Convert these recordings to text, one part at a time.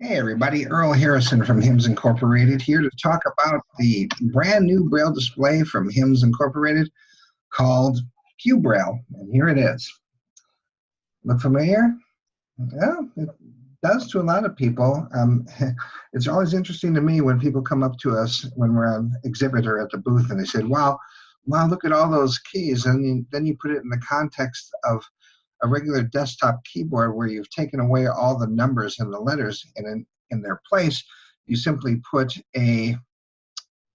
Hey everybody, Earl Harrison from HIMS Incorporated here to talk about the brand new Braille display from HIMS Incorporated called QBraille, and here it is. Look familiar? Yeah, it does to a lot of people. It's always interesting to me when people come up to us when we're on exhibit or at the booth and they say, wow, look at all those keys, and then you put it in the context of a regular desktop keyboard where you've taken away all the numbers and the letters, and in their place you simply put a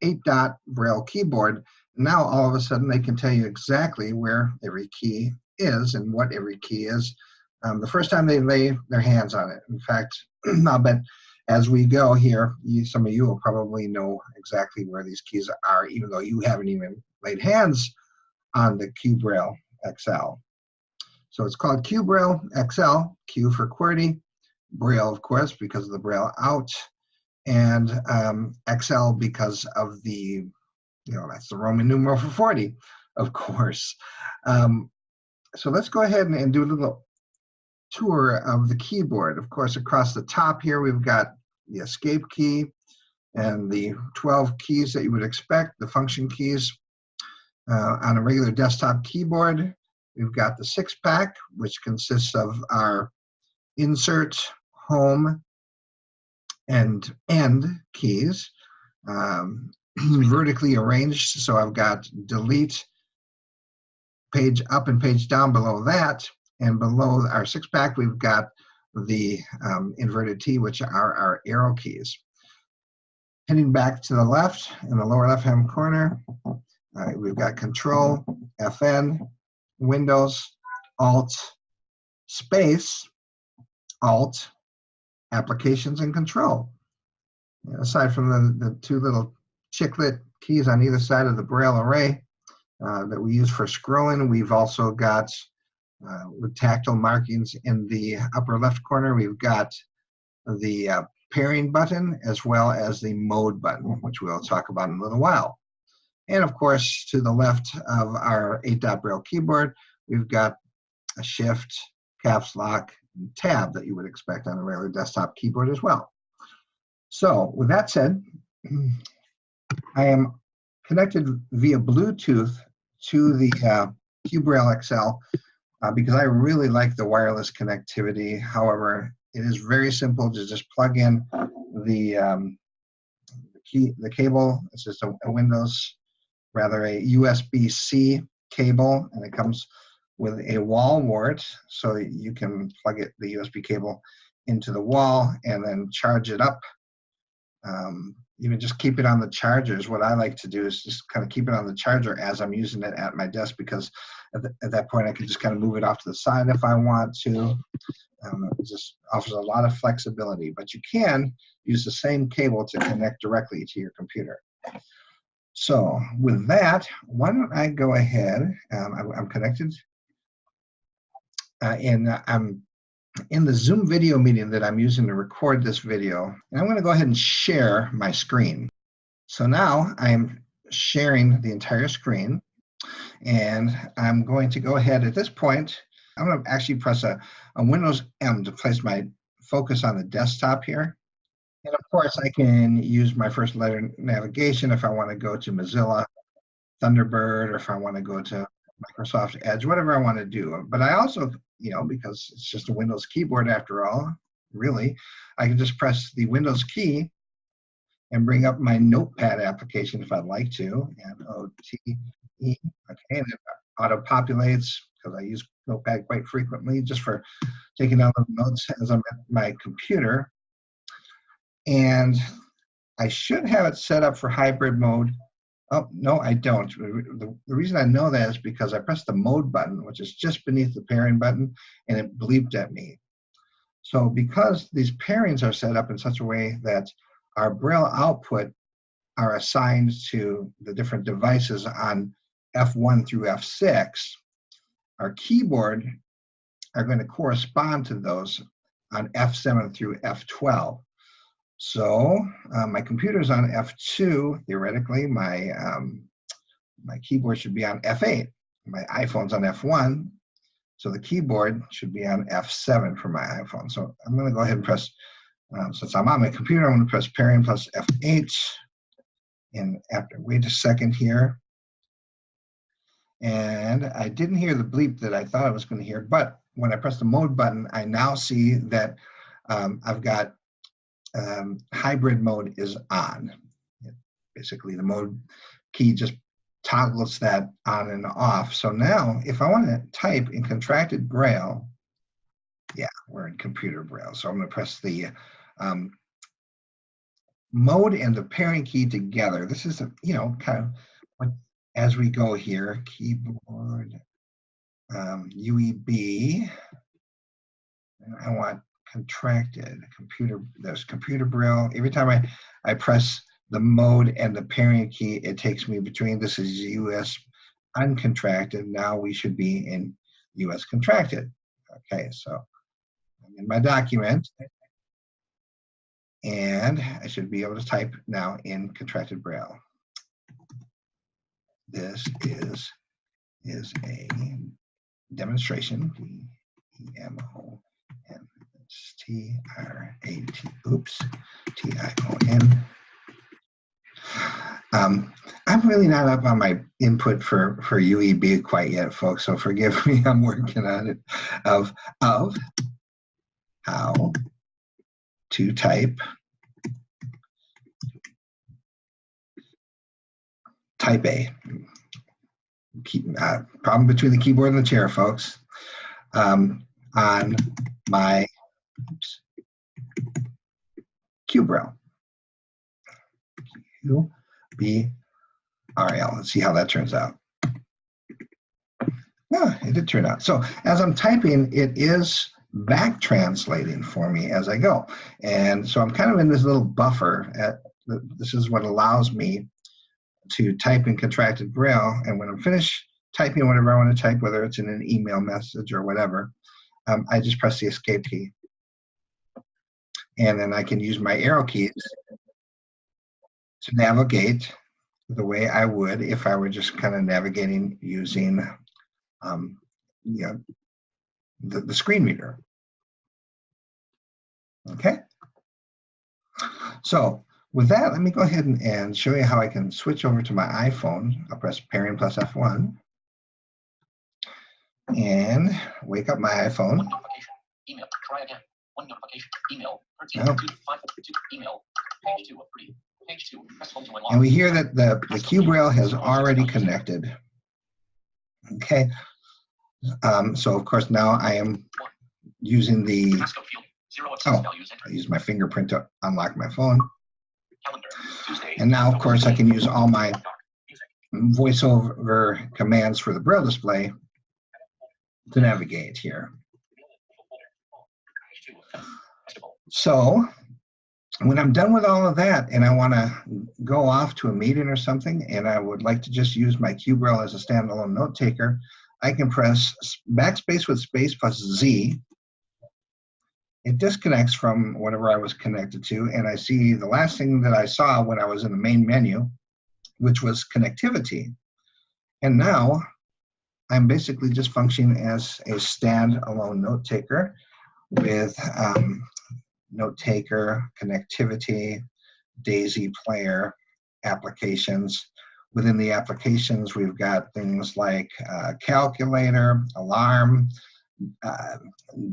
8-dot Braille keyboard. Now all of a sudden they can tell you exactly where every key is and what every key is the first time they lay their hands on it. In fact, I'll bet as we go here, some of you will probably know exactly where these keys are, even though you haven't even laid hands on the QBraille XL. So it's called QBraille XL, Q for QWERTY, Braille, of course, because of the Braille out, and XL because of the, that's the Roman numeral for 40, of course. So let's go ahead and do a little tour of the keyboard. Of course, across the top here, we've got the escape key and the 12 keys that you would expect, the function keys on a regular desktop keyboard. We've got the 6-pack, which consists of our insert, home, and end keys, vertically arranged. So I've got delete, page up and page down below that. And below our 6-pack, we've got the inverted T, which are our arrow keys. Heading back to the left, in the lower left-hand corner, we've got Control, FN, Windows, Alt, Space, Alt, Applications, and Control. And aside from the two little chiclet keys on either side of the Braille array that we use for scrolling, we've also got, with tactile markings in the upper left corner, we've got the pairing button as well as the mode button, which we'll talk about in a little while. And of course, to the left of our 8-dot Braille keyboard, we've got a shift, caps lock, and tab that you would expect on a regular desktop keyboard as well. So with that said, I am connected via Bluetooth to the QBraille XL because I really like the wireless connectivity. However, it is very simple to just plug in the cable. It's just a USB-C cable, and it comes with a wall wart, so you can plug the USB cable into the wall and then charge it up. You can just keep it on the charger. What I like to do is just kind of keep it on the charger as I'm using it at my desk, because at that point I can just kind of move it off to the side if I want to. It just offers a lot of flexibility, but you can use the same cable to connect directly to your computer. So with that, why don't I go ahead, I'm connected, and I'm in the Zoom video meeting that I'm using to record this video, and I'm going to go ahead and share my screen. So now I'm sharing the entire screen, and I'm going to go ahead at this point, I'm going to actually press a Windows M to place my focus on the desktop here. And of course, I can use my first letter navigation if I want to go to Mozilla, Thunderbird, or if I want to go to Microsoft Edge, whatever I want to do. But I also, because it's just a Windows keyboard after all, really, I can just press the Windows key and bring up my Notepad application if I'd like to. N-O-T-E, okay, and it auto-populates because I use Notepad quite frequently just for taking down the notes as I'm at my computer. And I should have it set up for hybrid mode. Oh, no, I don't. The reason I know that is because I pressed the mode button, which is just beneath the pairing button, and it bleeped at me. So because these pairings are set up in such a way that our Braille output are assigned to the different devices on F1 through F6, our keyboard are going to correspond to those on F7 through F12. So my computer's on F2, theoretically. My keyboard should be on F8. My iPhone's on F1, so the keyboard should be on F7 for my iPhone. So I'm going to go ahead and press Since I'm on my computer, I'm going to press Parian plus F8. And after, wait a second here. And I didn't hear the bleep that I thought I was going to hear, but when I press the mode button, I now see that I've got hybrid mode is on. Basically, the mode key just toggles that on and off. So now, if I want to type in contracted Braille, yeah, we're in computer Braille. So I'm going to press the mode and the pairing key together. This is, kind of as we go here, keyboard, UEB. And I want contracted computer. There's computer Braille. Every time I press the mode and the pairing key, it takes me between. This is US uncontracted. Now we should be in US contracted. Okay, so I'm in my document, and I should be able to type now in contracted Braille. This is a demonstration. DEMONSTRAT. Oops, TION. I'm really not up on my input for UEB quite yet, folks. So forgive me. I'm working on it. Of how to type. Type A. Problem between the keyboard and the chair, folks. On my QBraille. QBRL. Let's see how that turns out. Yeah, it did turn out. So as I'm typing, it is back translating for me as I go. And so I'm kind of in this little buffer. This is what allows me to type in contracted Braille, and when I'm finished typing whatever I want to type, whether it's in an email message or whatever, I just press the escape key. And then I can use my arrow keys to navigate the way I would if I were just kind of navigating using the screen reader. Okay? So with that, let me go ahead and show you how I can switch over to my iPhone. I'll press Parian plus F1 and wake up my iPhone. One notification. Email. Try again. One notification. Email. 13 Oh. 2 5 2 email. Page 2 of 3. Page 2. Press home to unlock. And we hear that the QBraille has already connected. Okay. So of course now I am using the. I use my fingerprint to unlock my phone. Calendar. Tuesday. And now, of course, I can use all my voiceover commands for the Braille display to navigate here. So when I'm done with all of that and I want to go off to a meeting or something, and I would like to just use my QBraille as a standalone note taker, I can press backspace with space plus Z. It disconnects from whatever I was connected to, and I see the last thing that I saw when I was in the main menu, which was connectivity. And now I'm basically just functioning as a standalone note taker with note taker, connectivity, Daisy player applications. Within the applications, we've got things like calculator, alarm,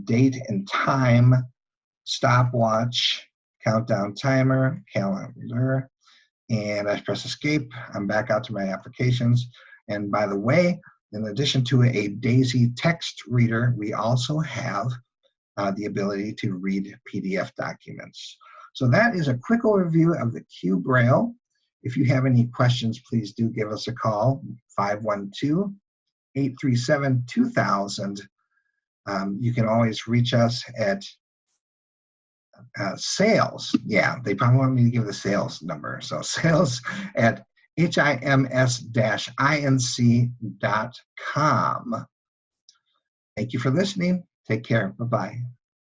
date and time, stopwatch, countdown timer, calendar, and I press escape. I'm back out to my applications. And by the way, in addition to a Daisy text reader, we also have the ability to read PDF documents. So that is a quick overview of the QBraille. If you have any questions, please do give us a call, 512-837-2000. You can always reach us at sales. Yeah, they probably want me to give the sales number. So sales at hims-inc.com. Thank you for listening. Take care. Bye-bye.